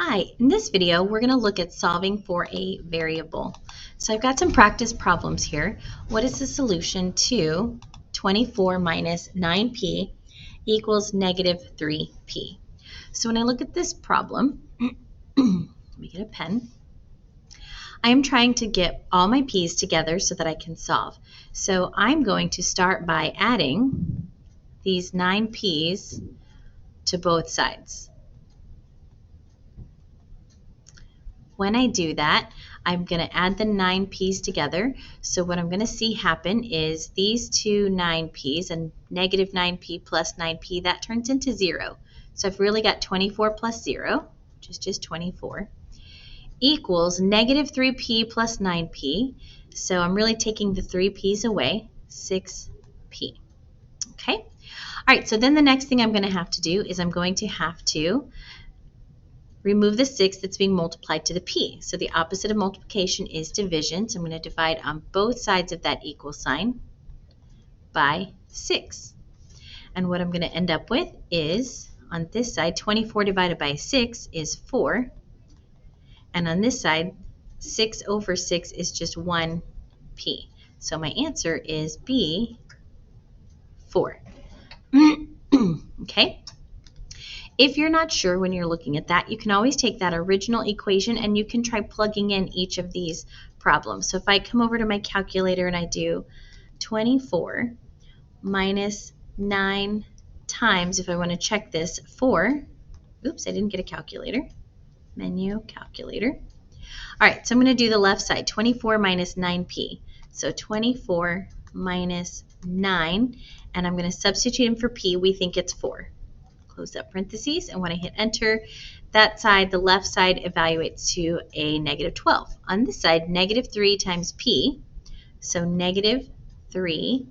Hi, in this video we're going to look at solving for a variable. So I've got some practice problems here. What is the solution to 24 minus 9p equals negative 3p? So when I look at this problem, let me get a pen. I am trying to get all my p's together so that I can solve. So I'm going to start by adding these 9p's to both sides. When I do that, I'm going to add the 9p's together. So what I'm going to see happen is these two 9p's, and negative 9p plus 9p, that turns into 0. So I've really got 24 plus 0, which is just 24, equals negative 3p plus 9p. So I'm really taking the 3p's away, 6p. Okay? All right, so then the next thing I'm going to have to do is I'm going to have to remove the 6 that's being multiplied to the p. So the opposite of multiplication is division. So I'm going to divide on both sides of that equal sign by 6. And what I'm going to end up with is, on this side, 24 divided by 6 is 4. And on this side, 6 over 6 is just 1p. So my answer is B, 4. Okay? If you're not sure when you're looking at that, you can always take that original equation and you can try plugging in each of these problems. So if I come over to my calculator and I do 24 minus 9 times, if I want to check this, 4, oops, I didn't get a calculator, menu, calculator. All right, so I'm going to do the left side, 24 minus 9p. So 24 minus 9, and I'm going to substitute in for p. We think it's 4. Close up parentheses, and when I hit enter, that side, the left side, evaluates to a negative 12. On this side, negative 3 times p, so negative 3,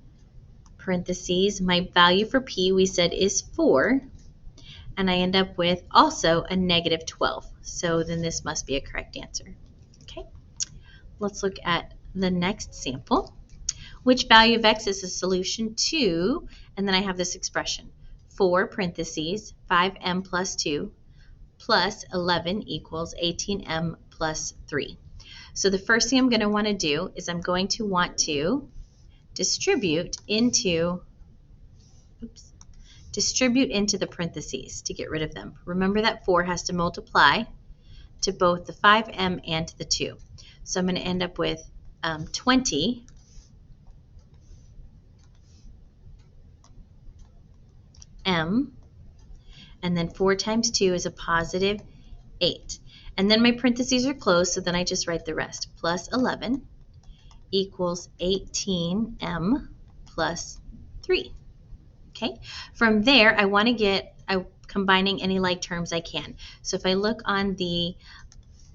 parentheses, my value for p we said is 4, and I end up with also a negative 12. So then this must be a correct answer. Okay, let's look at the next sample. Which value of x is the solution to, and then I have this expression, 4 parentheses 5m plus 2 plus 11 equals 18m plus 3. So the first thing I'm going to want to do is I'm going to want to distribute into the parentheses to get rid of them. Remember that 4 has to multiply to both the 5m and to the 2. So I'm going to end up with 20 m, and then 4 times 2 is a positive 8. And then my parentheses are closed, so then I just write the rest. Plus 11 equals 18m plus 3. Okay, from there I want to get combining any like terms I can. So if I look on the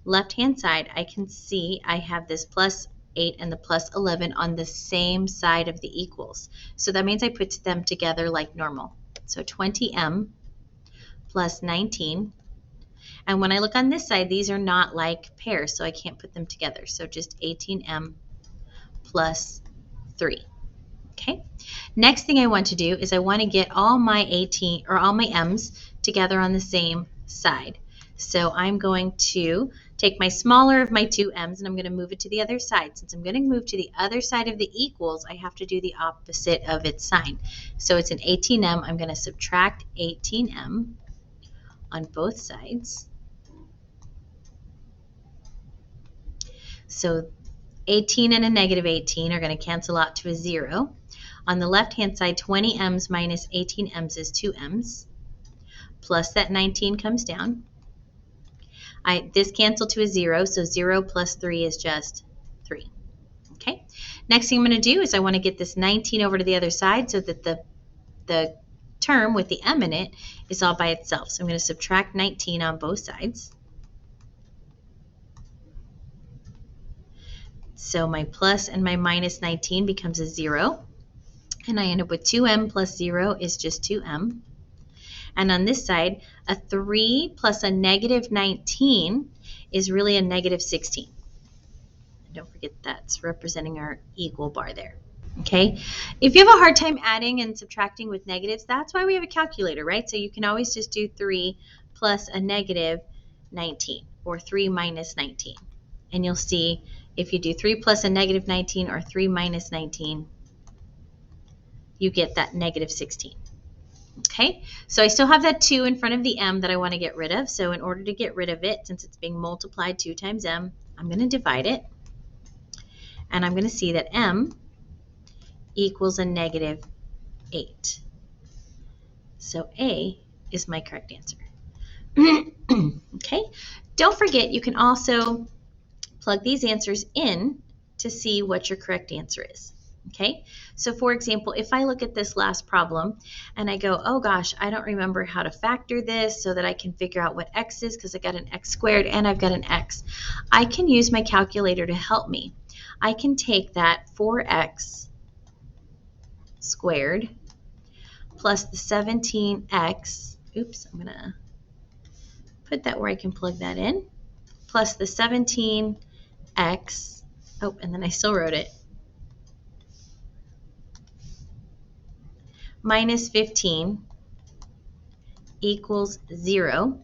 left-hand side, I can see I have this plus 8 and the plus 11 on the same side of the equals. So that means I put them together like normal. So 20m plus 19. And when I look on this side, these are not like pairs, so I can't put them together. So just 18m plus 3. Okay. Next thing I want to do is I want to get all my m's together on the same side. So I'm going to take my smaller of my two m's and I'm going to move it to the other side. Since I'm going to move to the other side of the equals, I have to do the opposite of its sign. So it's an 18m. I'm going to subtract 18m on both sides. So 18 and a negative 18 are going to cancel out to a 0. On the left-hand side, 20m's minus 18m's is 2m's. Plus that 19 comes down. This canceled to a 0, so 0 plus 3 is just 3. Okay. Next thing I'm going to do is I want to get this 19 over to the other side so that the term with the m in it is all by itself. So I'm going to subtract 19 on both sides. So my plus and my minus 19 becomes a 0. And I end up with 2m plus 0 is just 2m. And on this side, a 3 plus a negative 19 is really a negative 16. And don't forget that's representing our equal bar there. Okay? If you have a hard time adding and subtracting with negatives, that's why we have a calculator, right? So you can always just do 3 plus a negative 19 or 3 minus 19. And you'll see if you do 3 plus a negative 19 or 3 minus 19, you get that negative 16. Okay, so I still have that 2 in front of the m that I want to get rid of. So in order to get rid of it, since it's being multiplied 2 times m, I'm going to divide it. And I'm going to see that m equals a negative 8. So A is my correct answer. Okay, don't forget you can also plug these answers in to see what your correct answer is. Okay, so for example, if I look at this last problem and I go, oh gosh, I don't remember how to factor this so that I can figure out what x is because I got an x squared and I've got an x, I can use my calculator to help me. I can take that 4x squared plus the 17x, oops, I'm going to put that where I can plug that in, plus the 17x, oh, and then I still wrote it, minus 15 equals 0.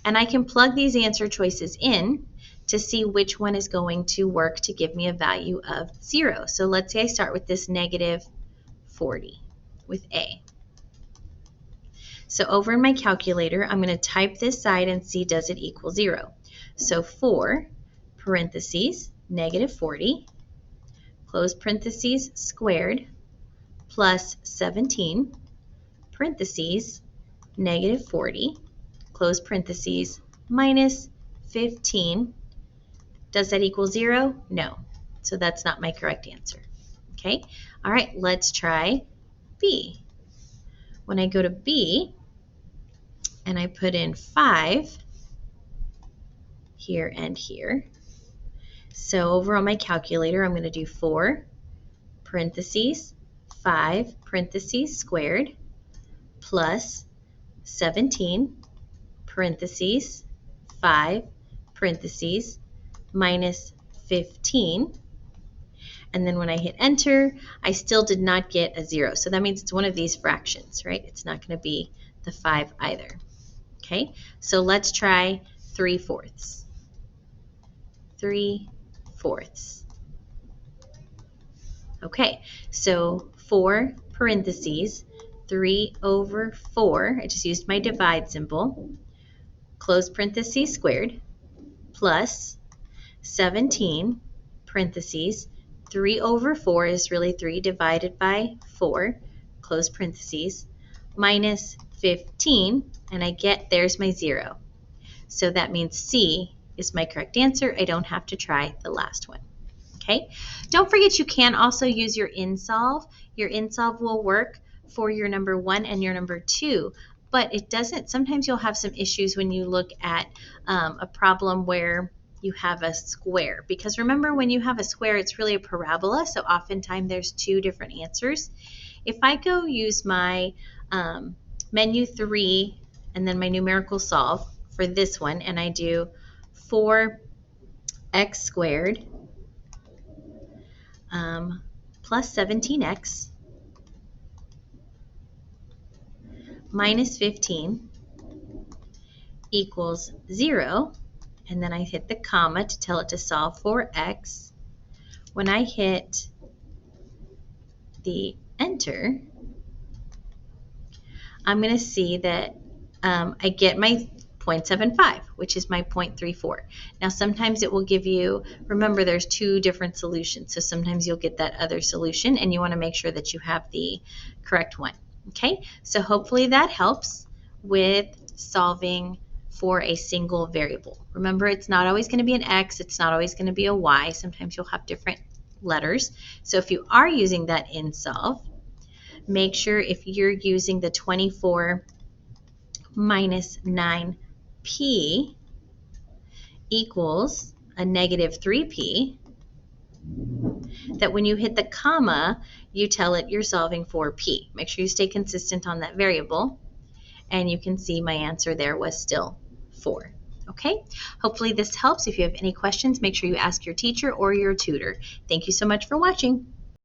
And I can plug these answer choices in to see which one is going to work to give me a value of 0. So let's say I start with this negative 40 with A. So over in my calculator, I'm going to type this side and see does it equal 0. So 4 parentheses negative 40 close parentheses squared plus 17 parentheses negative 40 close parentheses minus 15. Does that equal 0? No. So that's not my correct answer. Okay. All right, let's try B. When I go to B and I put in 5 here and here, so over on my calculator, I'm going to do 4 parentheses 5 parentheses squared plus 17 parentheses 5 parentheses minus 15. And then when I hit enter, I still did not get a 0. So that means it's one of these fractions, right? It's not going to be the 5 either. Okay, so let's try 3/4. 3/4. Okay, so 4 parentheses 3 over 4, I just used my divide symbol, close parentheses squared, plus 17 parentheses 3 over 4 is really 3 divided by 4, close parentheses, minus 15, and I get, there's my 0. So that means C is my correct answer. I don't have to try the last one. Okay. Don't forget you can also use your InSolve. Your InSolve will work for your number 1 and your number 2, but it doesn't, sometimes you'll have some issues when you look at a problem where you have a square, because remember when you have a square it's really a parabola, so oftentimes there's 2 different answers. If I go use my menu 3 and then my numerical solve for this one and I do 4x squared plus 17x minus 15 equals 0, and then I hit the comma to tell it to solve for x. When I hit the enter, I'm going to see that I get my 0.75, which is my 0.34. Now sometimes it will give you, remember there's 2 different solutions, so sometimes you'll get that other solution and you want to make sure that you have the correct one. Okay, so hopefully that helps with solving for a single variable. Remember, it's not always going to be an x, it's not always going to be a y, sometimes you'll have different letters. So if you are using that InSolve, make sure if you're using the 24 minus 9p equals a negative 3p, that when you hit the comma, you tell it you're solving for p. Make sure you stay consistent on that variable, and you can see my answer there was still 4. Okay, hopefully this helps. If you have any questions, make sure you ask your teacher or your tutor. Thank you so much for watching.